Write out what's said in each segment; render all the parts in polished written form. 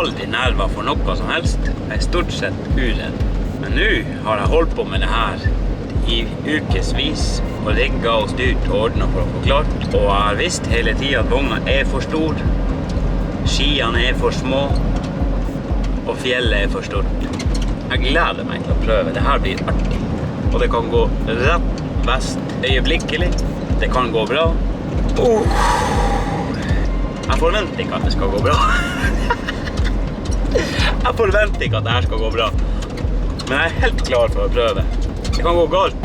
aldri nerver for noe som helst. Jeg stort sett uredd. Men nå har jeg holdt på med det her i ukesvis og rigget og styrt og ordnet for å få klart. Og jeg har visst hele tiden at vogna er for stor, skiene er for små, og fjellet er for stort. Jeg gleder meg til å prøve. Det her blir artig. Og det kan gå rett vest øyeblikkelig. Det kan gå bra. Jeg forventer ikke at det skal gå bra. Jeg forventer ikke at det her skal gå bra. Men jeg er helt klar for å prøve. Det kan gå galt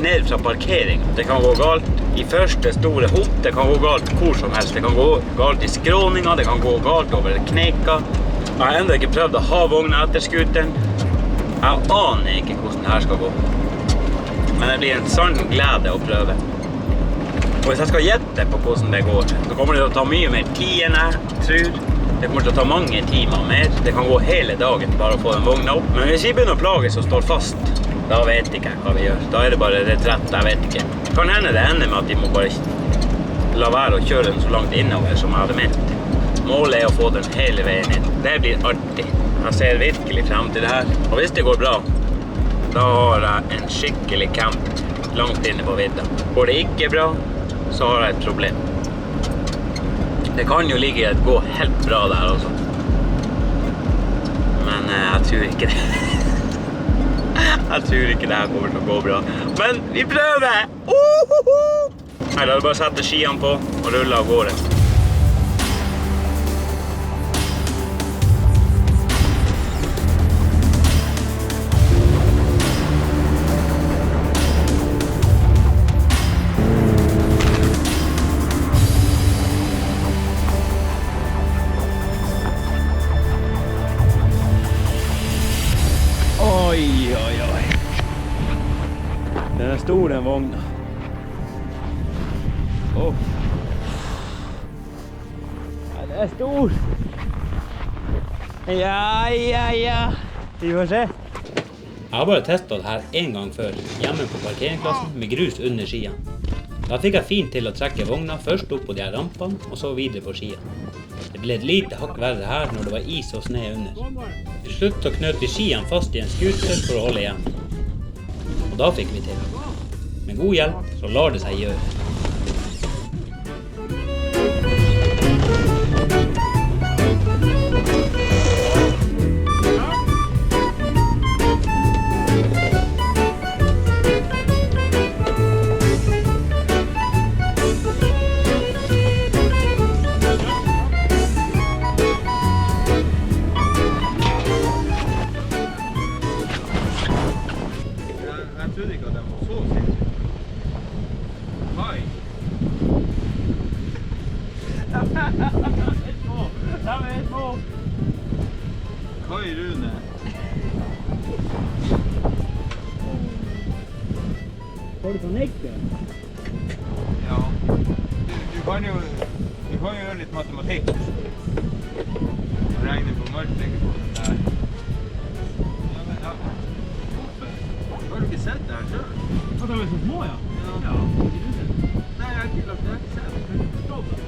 ned fra parkering. Det kan gå galt i første store hopp. Det kan gå galt hvor som helst. Det kan gå galt i skråninga. Det kan gå galt over kneka. Jeg har enda ikke prøvd å ha vogna etter skuteren. Jeg aner ikke hvordan det her skal gå. Men det blir en sann glede å prøve. Og hvis jeg skal gjette på hvordan det går, så kommer det til å ta mye mer tid enn jeg tror. Det kommer til å ta mange timer mer. Det kan gå hele dagen bare å få den vogna opp. Men hvis vi begynner å plage som står fast, da vet ikke jeg hva vi gjør. Da er det bare retrett, jeg vet ikke. Kan hende det ender med at de må bare la være å kjøre den så langt innover som jeg hadde ment. Målet er å få den hele veien inn. Det blir artig. Jeg ser virkelig frem til det her. Og hvis det går bra, da har jeg en skikkelig camp langt inne på vidda. Går det ikke bra, så har jeg et problem. Det kan jo ligge et gå helt bra der også. Men jeg tror ikke det. Jeg tror ikke det her kommer til å gå bra. Men vi prøver! Her da er det bare å sette skiene på og rulle av gårde. Den er stor, den vogna. Ja, den er stor. Ja. Vi får se. Jeg har bare testet det her en gang før, hjemme på parkeringsplassen med grus under skiene. Da fikk jeg fint til å trekke vogna først opp på de her rampene, og så videre på skiene. Det ble et lite hakk verre her når det var is og sne under. Til slutt så knøt vi skiene fast i en skuter for å holde igjen. Og da fikk vi til. Med god hjelp så lar det seg gjøre. Jeg trodde ikke at den var så sikker. Hei. De er små. Kai Rune. Får du panikk det? Ja. Du kan jo gjøre litt matematikk. Regne på mørkt, legge på den der. Ja, men ja. Har du ikke sett det her selv? At de er så små, ja? Ja. Nei, jeg har ikke sett det. Jeg kan ikke forstå det.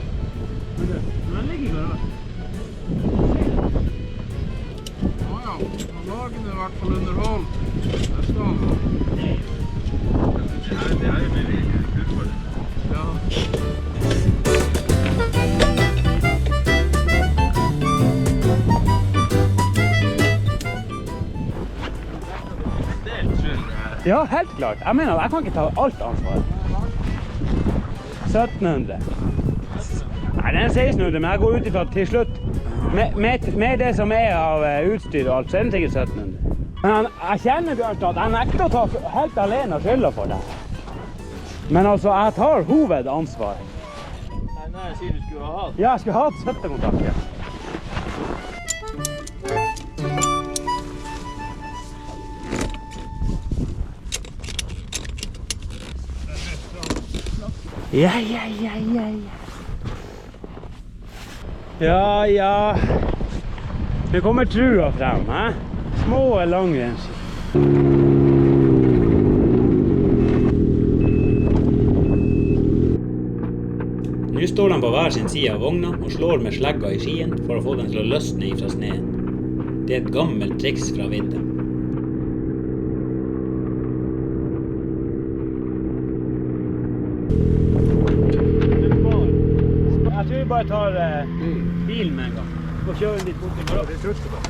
Men den ligger i garasjen. Ja. Han lager den i hvert fall underhold. Der skal han. Det er jo veldig kult for det. Ja. Ja, helt klart. Jeg mener, jeg kan ikke ta alt ansvar. 1700. Nei, den er 1600, men jeg går ut ifra til slutt. Med det som er av utstyr og alt, så er den sikkert 1700. Men jeg kjenner Bjørnstad at jeg nekter å ta helt alene skylda for det. Men altså, jeg tar hovedansvar. Nei, jeg sier du skulle ha hatt. Ja, jeg skulle ha hatt støttekontakt, ja. Ja. Det kommer trua frem, hæ? Små langrenns. Nå står de på hver sin side av vogna og slår med slegga i skien for å få den til å løsne ifra sneen. Det er et gammelt triks fra vinteren. Jeg tror vi bare tar bilen med en gang. Og kjører den litt bort i morgen. Det tror jeg bare.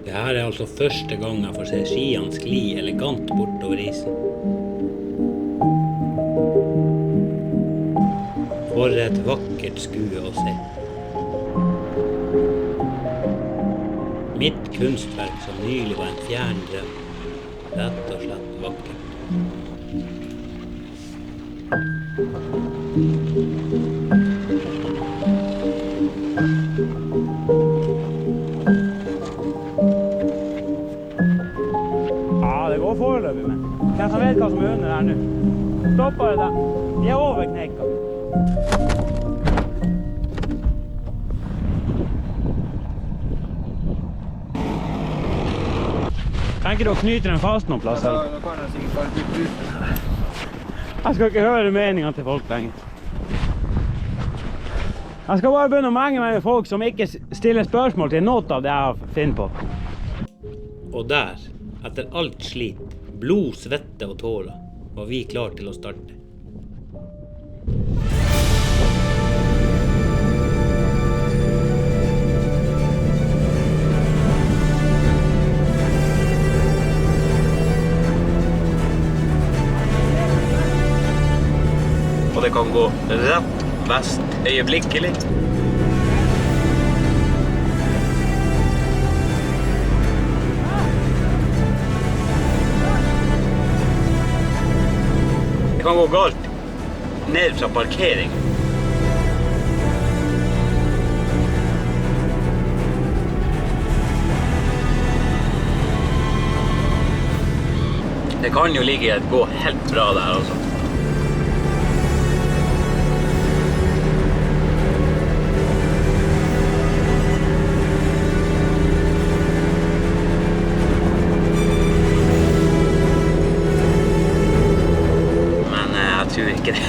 Dette er altså første gang jeg får se skiene skli elegant bortover isen. For et vakkert skue å se. Mitt kunstverk som nylig var en fjern drøm. Rett og slett vakkert. Foreløpig, men hvem som vet hva som er under her nå? Stopper det der. De er over kneika. Tenker du å knyte den fast noen plass? Ja, da kan jeg sikkert bare bytte ut. Jeg skal ikke høre meningene til folk lenger. Jeg skal bare begynne å menge meg med folk som ikke stiller spørsmål til noe av det jeg har funnet på. Og der, etter alt slit, blod, svette og tårer, var vi klar til å starte. Og det kan gå rett vest øyeblikkelig. Det kan gå galt ned fra parkering. Det kan jo ligge gå helt bra der altså. Jeg tror ikke det.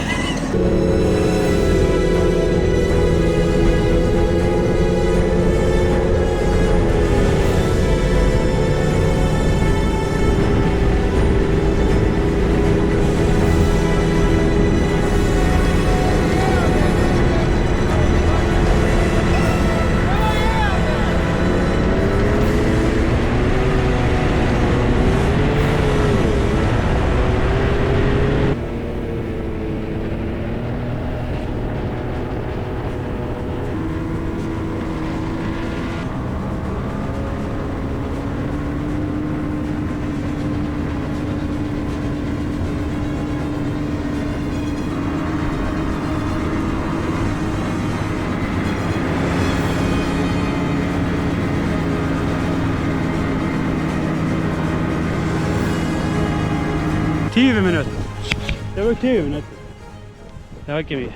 20 minutter. Det var 20 minutter. Det var ikke mye.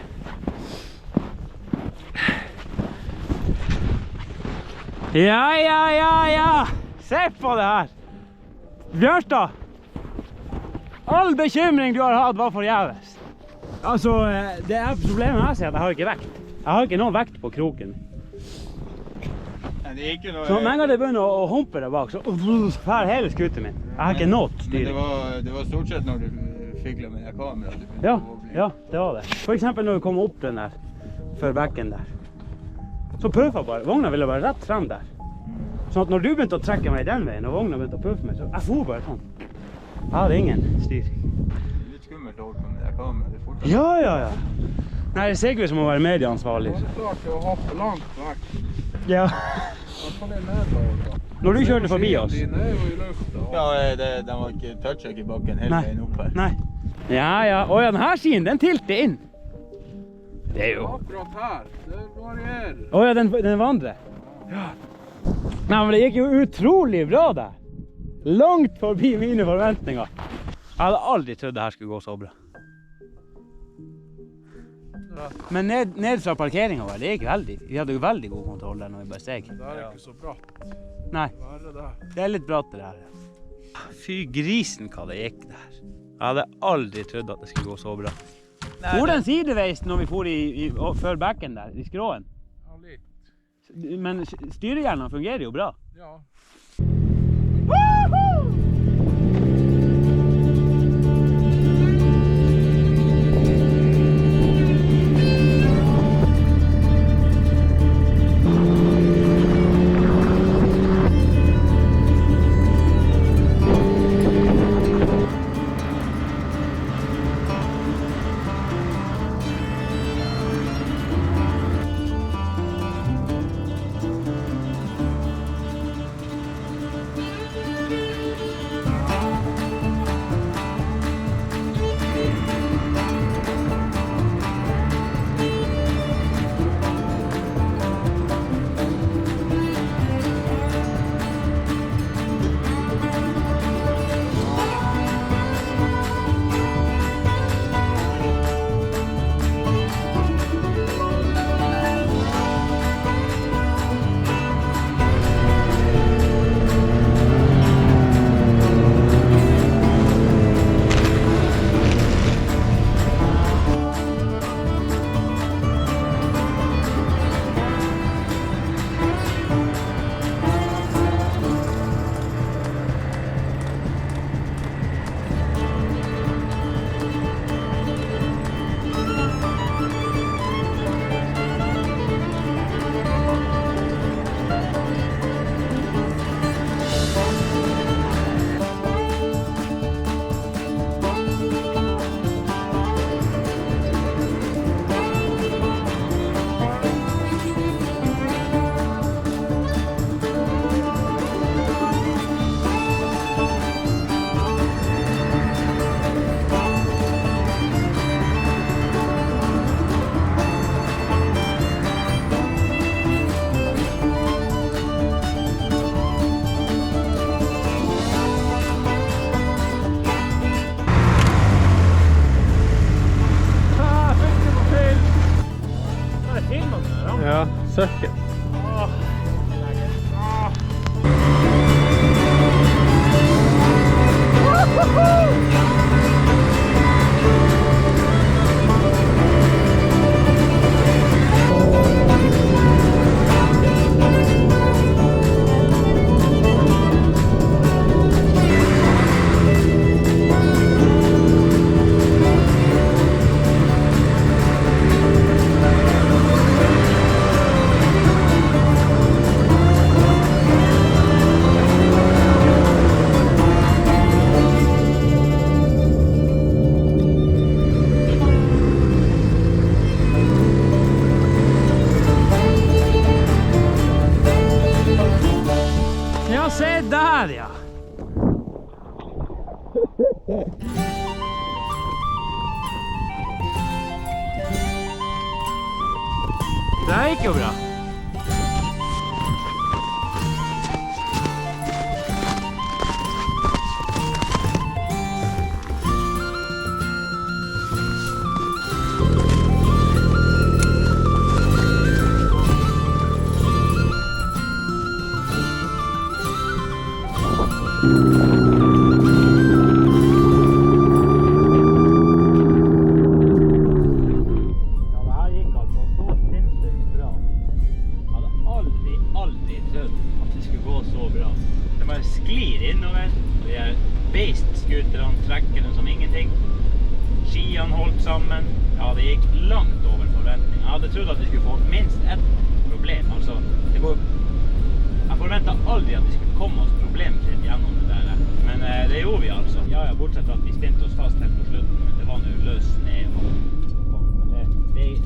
Ja. Se på det her. Bjørstad. All bekymring du har hatt var forgjeves. Altså, det er problemet jeg ser at jeg har ikke vekt. Jeg har ikke noen vekt på kroken. Det er ikke noe... Så når det begynner å humpe der bak, så fer hele skutet min. Jeg har ikke nått styring. Men det var stort sett når du fiklet med kameraet. Ja, det var det. For eksempel når vi kom opp den der, før bekken der. Så pøffa bare. Vogna ville være rett frem der. Sånn at når du begynte å trekke meg den veien, og vogna begynte å pøffe meg, så jeg for bare sånn. Jeg hadde ingen styr. Litt skummelt å holde med det kameraet. Ja. Nei, det ser ikke ut som å være medieansvarlig. Det var klart å hoppe langt vekk. Ja. Når du kjørte forbi oss. Ja, den var ikke touchet i bakken hele veien opp her. Nei. Ja. Åja, denne skien, den tilter inn. Det er jo... Akkurat her, det varierer. Åja, den vandrer. Ja. Nei, men det gikk jo utrolig bra der. Langt forbi mine forventninger. Jeg hadde aldri trodd det her skulle gå så bra. Men ned fra parkeringen var det gikk veldig. Vi hadde jo veldig god kontroll der når vi bare steg. Det er ikke så bratt. Nei, Det det er litt bratt det her. Fy grisen hva det gikk der. Jeg hadde aldri trodd at det skulle gå så bra. Hvor den sideveis når vi for før backen der, i skråen? Ja, litt. Men styrehjernene fungerer jo bra. Ja. Ja, søkken. Ja, se der, ja. Det gikk jo bra. Trekker den som ingenting. Skiene holdt sammen. Ja, det gikk langt over forventning. Jeg hadde trodd at vi skulle få minst ett problem. Altså, jeg forventet aldri at vi skulle komme oss problemfritt gjennom det der. Men det gjorde vi altså. Ja, bortsett fra at vi spinte oss fast helt på slutten. Men det var nå løs ned.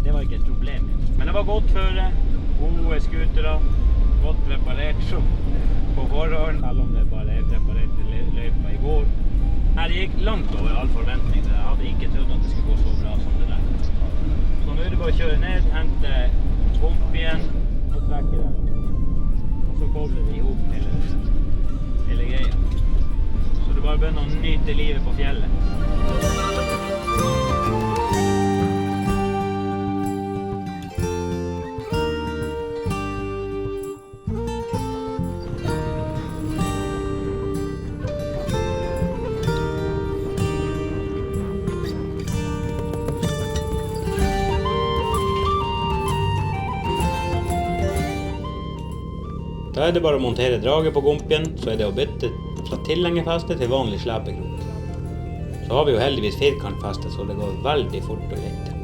Det var ikke et problem. Men det var godt føre. Gode skutere. Godt reparert på forhånd. Selv om det bare er preparert til løypa i går. Nei, det gikk langt over all forventning. Jeg hadde ikke trodd at det skulle gå så bra som det der. Så nå er det bare å kjøre begynne å nyte livet på fjellet. Da er det bare å montere draget på gumpien, så er det å bytte fra tilhengerfeste til vanlig slepekrok. Så har vi jo heldigvis firkantfeste, så det går veldig fort og greit.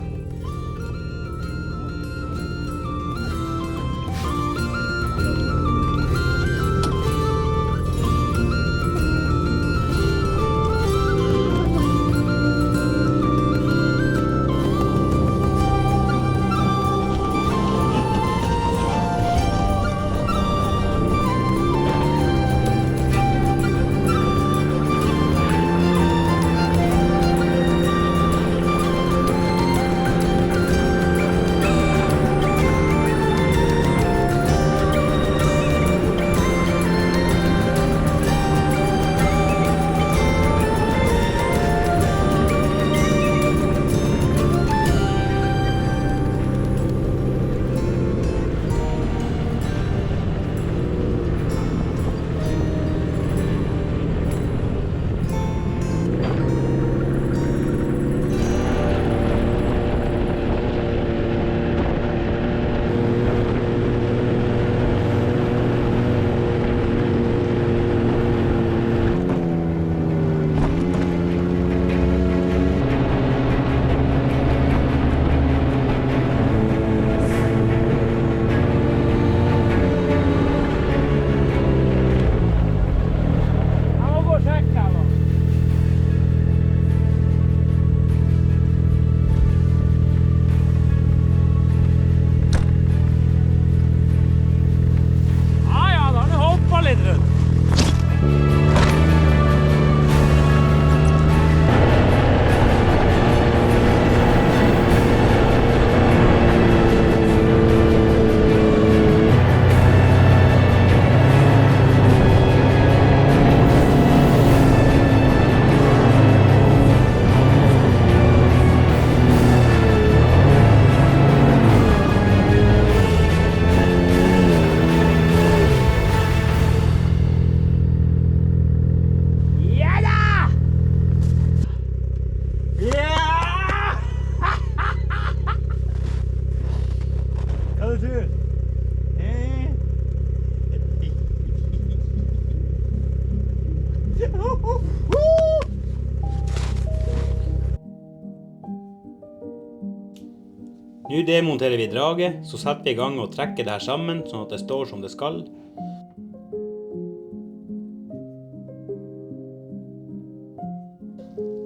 Nå demonterer vi draget, så setter vi i gang og trekker det her sammen, sånn at det står som det skal.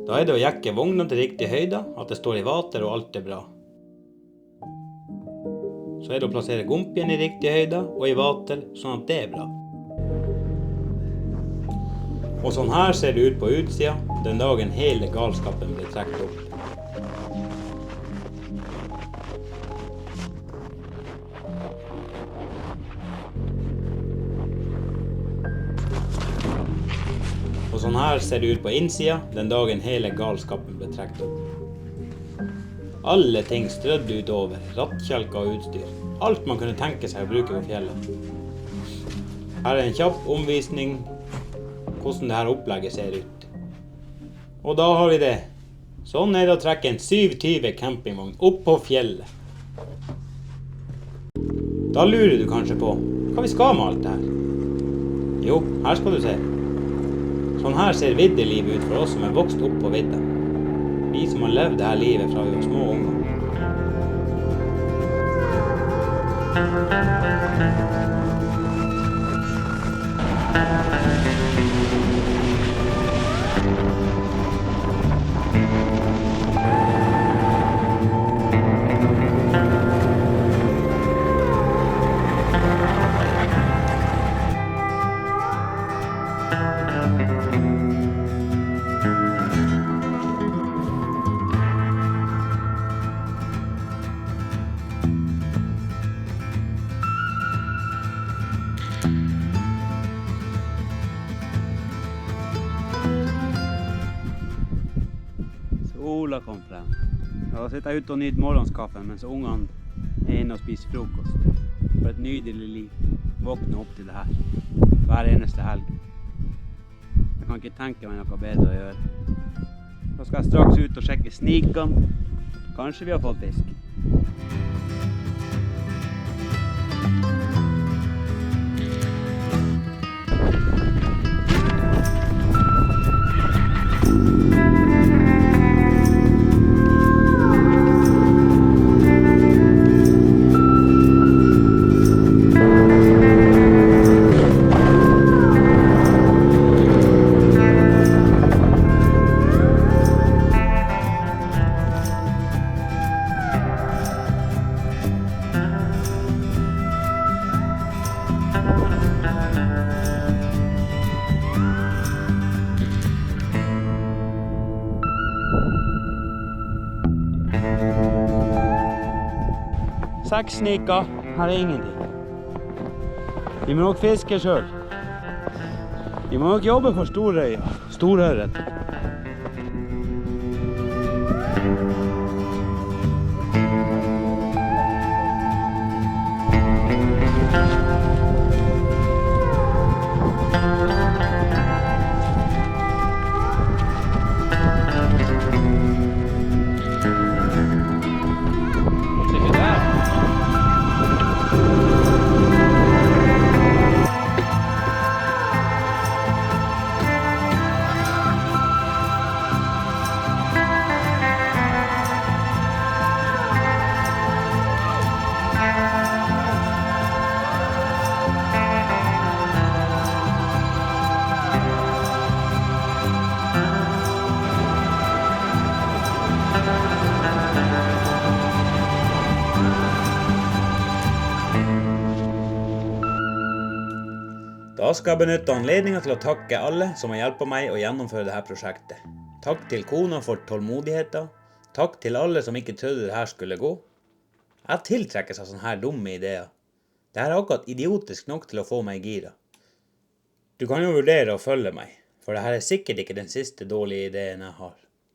Da er det å jekke vognen til riktig høyde, at det står i vater og alt er bra. Så er det å plassere gumpien i riktig høyde og i vater, sånn at det er bra. Og sånn her ser det ut på utsida, den dagen hele galskapen blir trukket opp. Og sånn her ser det ut på innsida, den dagen hele galskapen ble trukket opp. Alle ting strødd utover, rattkjelker og utstyr. Alt man kunne tenke seg å bruke på fjellet. Her er en kjapp omvisning hvordan det her opplegget ser ut. Og da har vi det. Sånn er det å trekke en 720 campingvogn opp på fjellet. Da lurer du kanskje på, hva vi skal med alt det her? Jo, her skal du se. Sånn her ser viddelivet ut for oss som er vokst opp på vidda. Vi som har levd dette livet fra vi var små unger. Ola kom frem. Da sitter jeg ute og nyter morgenskaffen mens ungene er inne og spiser frokost. For et nydelig liv. Våkne opp til det her. Hver eneste helg. Jeg kan ikke tenke meg noe bedre å gjøre. Da skal jeg straks ut og sjekke snikene. Kanskje vi har fått fisk. Seks sniker, her er ingenting. Vi må nok fiske selv. Vi må nok jobbe for storøya, storørret. Da skal jeg benytte anledningen til å takke alle som har hjulpet meg å gjennomføre dette prosjektet. Takk til kona for tålmodigheten. Takk til alle som ikke trodde det her skulle gå. Jeg tiltrekkes av sånne her dumme ideer. Dette er akkurat idiotisk nok til å få meg gira. Du kan jo vurdere å følge meg, for dette er sikkert ikke den siste dårlige ideen jeg har.